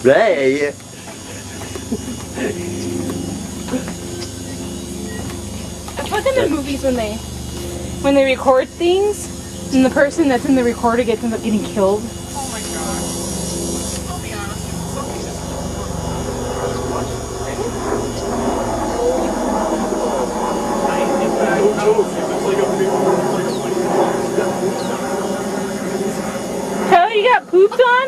Hey. It's like in the movies when they record things and the person that's in the recorder ends up getting killed. Oh my god. I'll be honest, Tyler, you got pooped on?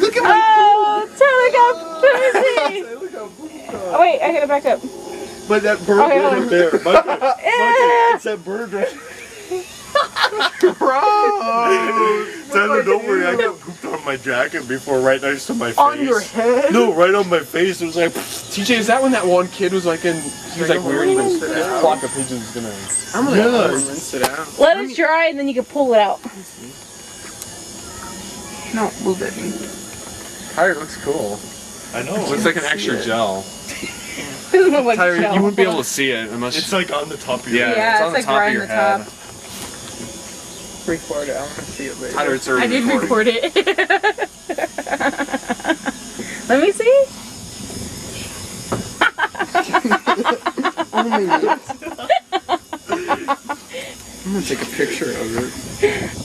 Look at Oh, Tyler got pooped. Oh wait, I gotta back up. But that bird Okay, right hold on. there. Michael, it's that bird right Gross! Tyler, don't worry, I got pooped on my jacket before right next to my face. On your head? No, right on my face. It was like... TJ, is that when that one kid was like in... He was like weird and this flock of pigeons is gonna... I'm gonna go and rinse it out. Let it dry and then you can pull it out. No, move it. Tyler, looks cool. I know. It looks like an extra gel. Doesn't look like Tyler, gel. you wouldn't be able to see it unless... It's like on the top of your yeah, head. Yeah, it's on it's the like top right of on your the head. top. Record it. I want to see it later. Tyler, it's already I did recording. record it. Let me see. Oh my god. I'm gonna take a picture of it.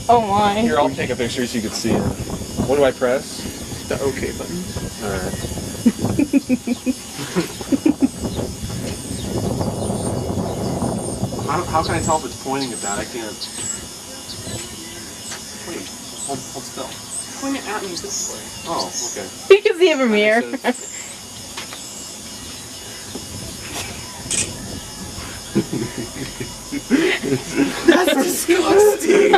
Oh my. Here, I'll take a picture so you can see it. What do I press? The OK button. Alright. How can I tell if it's pointing at that? I can't. Wait, hold still. Point it at me this way. Oh, okay. You can see it from here. That's disgusting.